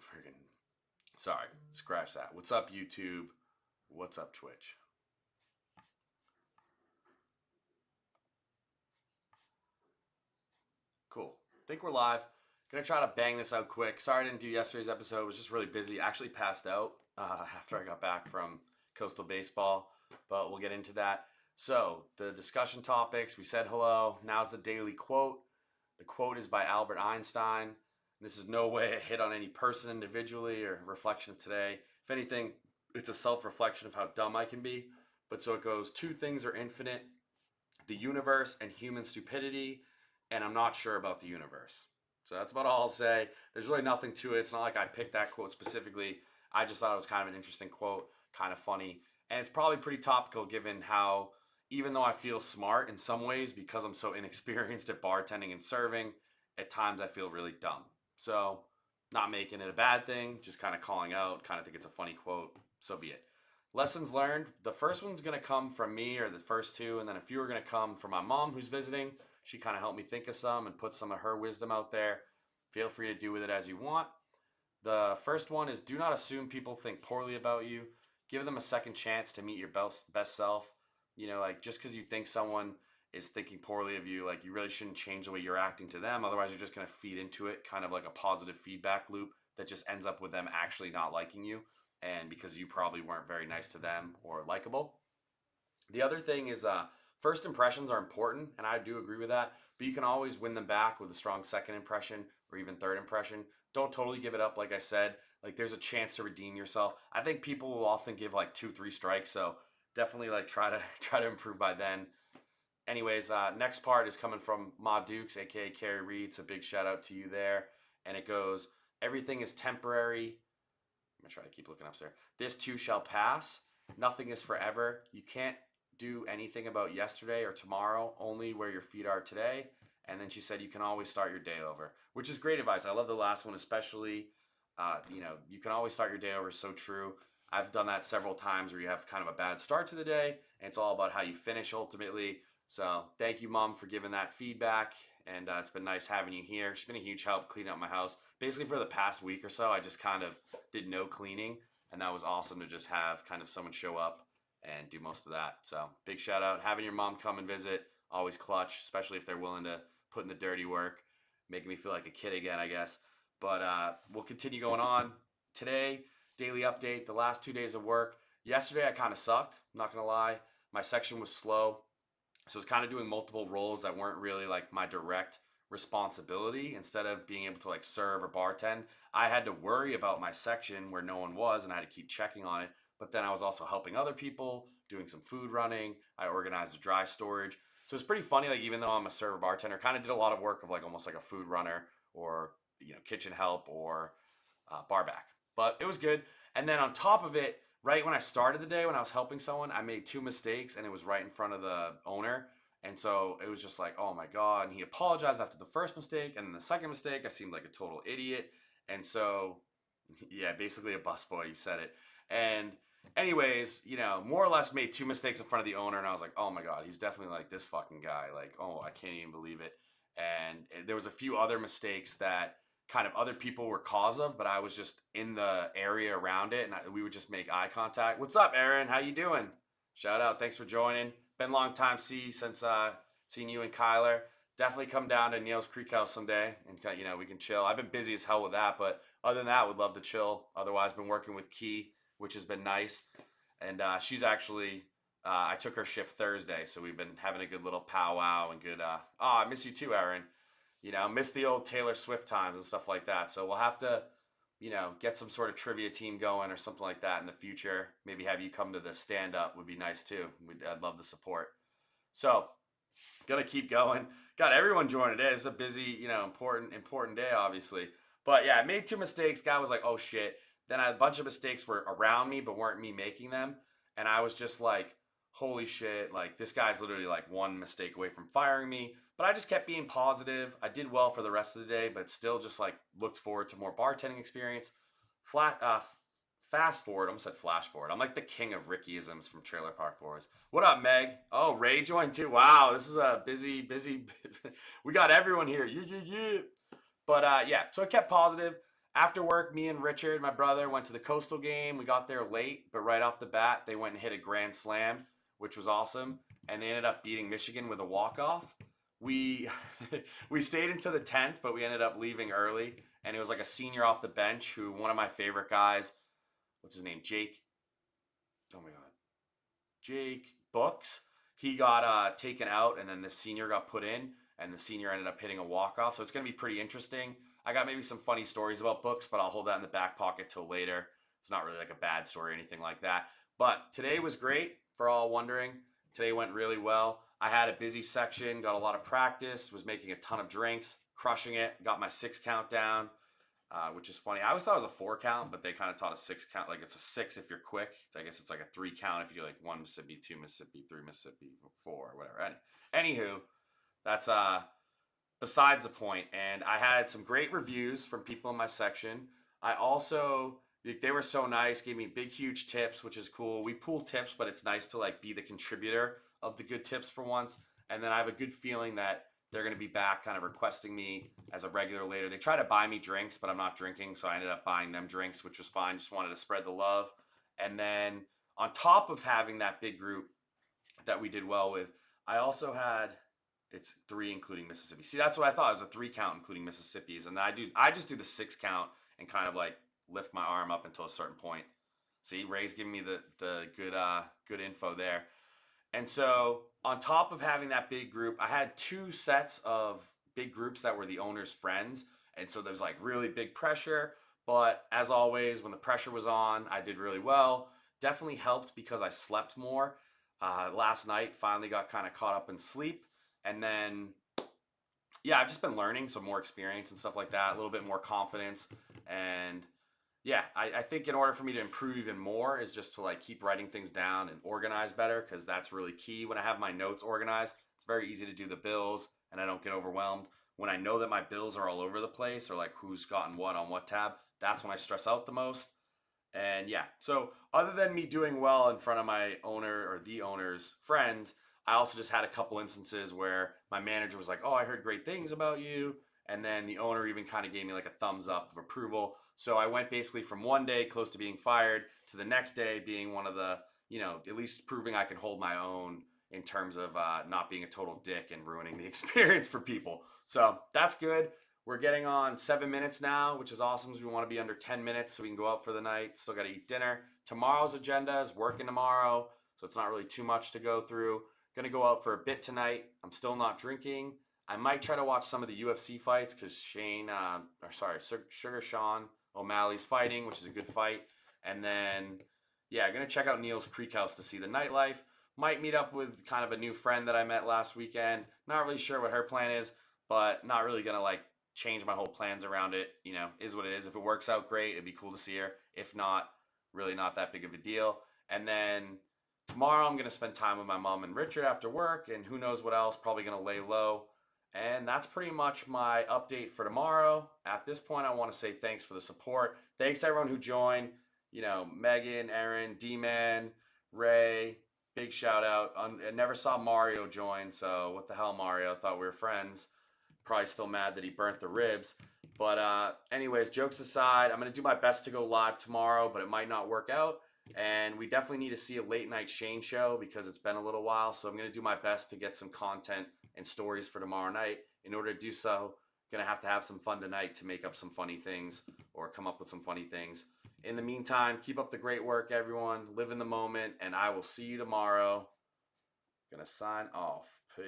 friggin'. Sorry, scratch that. What's up, YouTube? What's up, Twitch? Cool. Think we're live. Gonna try to bang this out quick. Sorry I didn't do yesterday's episode. I was just really busy. Actually passed out after I got back from Coastal Baseball, but we'll get into that. So, the discussion topics, we said hello. Now's the daily quote. The quote is by Albert Einstein. This is no way a hit on any person individually or reflection of today. If anything, it's a self-reflection of how dumb I can be. But so it goes, two things are infinite, the universe and human stupidity, and I'm not sure about the universe. So that's about all I'll say. There's really nothing to it. It's not like I picked that quote specifically. I just thought it was kind of an interesting quote, kind of funny. And it's probably pretty topical given how, even though I feel smart in some ways because I'm so inexperienced at bartending and serving, at times I feel really dumb. So, not making it a bad thing, just kind of calling out, kind of think it's a funny quote, so be it. Lessons learned, the first one's going to come from me, or the first two, and then a few are going to come from my mom who's visiting. She kind of helped me think of some and put some of her wisdom out there. Feel free to do with it as you want. The first one is, do not assume people think poorly about you. Give them a second chance to meet your best self. You know, like, just because you think someone is thinking poorly of you, like, you really shouldn't change the way you're acting to them. Otherwise, you're just going to feed into it, kind of like a positive feedback loop that just ends up with them actually not liking you, and because you probably weren't very nice to them or likable. The other thing is first impressions are important, and I do agree with that, but you can always win them back with a strong second impression or even third impression. Don't totally give it up, like I said. Like, there's a chance to redeem yourself. I think people will often give like 2-3 strikes, so definitely like try to improve by then. Anyways, next part is coming from Ma Dukes, aka Carrie Reed. So big shout out to you there. And it goes, everything is temporary. I'm gonna try to keep looking up there. This too shall pass. Nothing is forever. You can't do anything about yesterday or tomorrow, only where your feet are today. And then she said, you can always start your day over, which is great advice. I love the last one, especially, you can always start your day over. So true. I've done that several times where you have kind of a bad start to the day, and it's all about how you finish ultimately. So thank you, Mom, for giving that feedback, and it's been nice having you here. She's been a huge help cleaning up my house. Basically, for the past week or so, I just kind of did no cleaning, and that was awesome to just have kind of someone show up and do most of that. So big shout out. Having your mom come and visit, always clutch, especially if they're willing to put in the dirty work, making me feel like a kid again, I guess. But we'll continue going on. Today, daily update, the last 2 days of work. Yesterday, I kind of sucked, I'm not going to lie. My section was slow. So I was kind of doing multiple roles that weren't really like my direct responsibility. Instead of being able to like serve or bartend, I had to worry about my section where no one was, and I had to keep checking on it. But then I was also helping other people, doing some food running. I organized a dry storage. So it's pretty funny, like, even though I'm a server bartender, kind of did a lot of work of like almost like a food runner or, kitchen help or bar back. But it was good. And then on top of it, right when I started the day, when I was helping someone, I made 2 mistakes, and it was right in front of the owner. And so it was just like, oh my God. And he apologized after the first mistake. And then the second mistake, I seemed like a total idiot. And so, yeah, basically a busboy, you said it. And anyways, more or less made 2 mistakes in front of the owner. And I was like, oh my God, he's definitely like this fucking guy. Like, oh, I can't even believe it. And there was a few other mistakes that kind of other people were cause of, but I was just in the area around it, and we would just make eye contact. What's up, Aaron? How you doing? Shout out. Thanks for joining. Been a long time since seeing you and Kyler. Definitely come down to Neil's Creek House someday, and we can chill. I've been busy as hell with that, but other than that, would love to chill. Otherwise, been working with Key, which has been nice. And she's actually, I took her shift Thursday, so we've been having a good little powwow and good. I miss you too, Aaron. Miss the old Taylor Swift times and stuff like that. So we'll have to, get some sort of trivia team going or something like that in the future. Maybe have you come to the stand-up would be nice too. I'd love the support. So, gonna keep going. Got everyone joining today. It's a busy, important day, obviously. But yeah, I made 2 mistakes. Guy was like, oh shit. Then a bunch of mistakes were around me, but weren't me making them. And I was just like, holy shit, like, this guy's literally like 1 mistake away from firing me. But I just kept being positive. I did well for the rest of the day, but still just like looked forward to more bartending experience. Fast forward, I almost said flash forward. I'm like the king of Rickyisms from Trailer Park Boys. What up, Meg? Oh, Ray joined too. Wow, this is a busy. We got everyone here. Yeah. But yeah, so I kept positive. After work, me and Richard, my brother, went to the Coastal game. We got there late, but right off the bat, they went and hit a grand slam, which was awesome. And they ended up beating Michigan with a walk-off. We we stayed into the 10th, but we ended up leaving early. And it was like a senior off the bench who, one of my favorite guys, what's his name? Jake. Oh my God. Jake Books. He got taken out, and then the senior got put in, and the senior ended up hitting a walk-off. So it's going to be pretty interesting. I got maybe some funny stories about Books, but I'll hold that in the back pocket till later. It's not really like a bad story or anything like that. But today was great, for all wondering. Today went really well. I had a busy section, got a lot of practice, was making a ton of drinks, crushing it, got my 6 count down, which is funny. I always thought it was a 4 count, but they kind of taught a 6 count. Like it's a 6 if you're quick. I guess it's like a 3 count if you do like 1 Mississippi, 2 Mississippi, 3 Mississippi, 4, whatever. Anywho, that's besides the point. And I had some great reviews from people in my section. I also, they were so nice, gave me big, huge tips, which is cool. We pool tips, but it's nice to like be the contributor of the good tips for once. And then I have a good feeling that they're going to be back kind of requesting me as a regular later. They try to buy me drinks, but I'm not drinking. So I ended up buying them drinks, which was fine. Just wanted to spread the love. And then on top of having that big group that we did well with, I also had, it's 3 including Mississippi. See, that's what I thought. It was a 3 count including Mississippi's. And I just do the 6 count and kind of like lift my arm up until a certain point. See, Ray's giving me the good info there. And so on top of having that big group, I had 2 sets of big groups that were the owner's friends. And so there was like really big pressure. But as always, when the pressure was on, I did really well. Definitely helped because I slept more. Last night, finally got kind of caught up in sleep. And then, yeah, I've just been learning some more experience and stuff like that, a little bit more confidence. And yeah, I think in order for me to improve even more is just to like keep writing things down and organize better, because that's really key. When I have my notes organized, it's very easy to do the bills and I don't get overwhelmed. When I know that my bills are all over the place or like who's gotten what on what tab, that's when I stress out the most. And yeah, so other than me doing well in front of my owner or the owner's friends, I also just had a couple instances where my manager was like, "Oh, I heard great things about you." And then the owner even kind of gave me like a thumbs up of approval. So I went basically from one day close to being fired to the next day being one of the, at least proving I can hold my own in terms of not being a total dick and ruining the experience for people. So that's good. We're getting on 7 minutes now, which is awesome because we want to be under 10 minutes so we can go out for the night. Still got to eat dinner. Tomorrow's agenda is working tomorrow, so it's not really too much to go through. Gonna go out for a bit tonight. I'm still not drinking. I might try to watch some of the UFC fights because Sugar Sean O'Malley's fighting, which is a good fight. And then, yeah, gonna check out Neil's Creek House to see the nightlife. Might meet up with kind of a new friend that I met last weekend. Not really sure what her plan is, but not really gonna like change my whole plans around it. Is what it is. If it works out, great. It'd be cool to see her. If not, really not that big of a deal. And then tomorrow I'm going to spend time with my mom and Richard after work, and who knows what else, probably going to lay low. And that's pretty much my update for tomorrow. At this point, I want to say thanks for the support. Thanks everyone who joined. Megan, Aaron, D-Man, Ray, big shout out. I never saw Mario join, so what the hell, Mario? Thought we were friends. Probably still mad that he burnt the ribs. But anyways, jokes aside, I'm going to do my best to go live tomorrow, but it might not work out. And we definitely need to see a late night Shane show because it's been a little while. So I'm going to do my best to get some content and stories for tomorrow night. In order to do so, I'm going to have some fun tonight to make up some funny things or come up with some funny things. In the meantime, keep up the great work, everyone. Live in the moment, and I will see you tomorrow. Gonna sign off. Peace.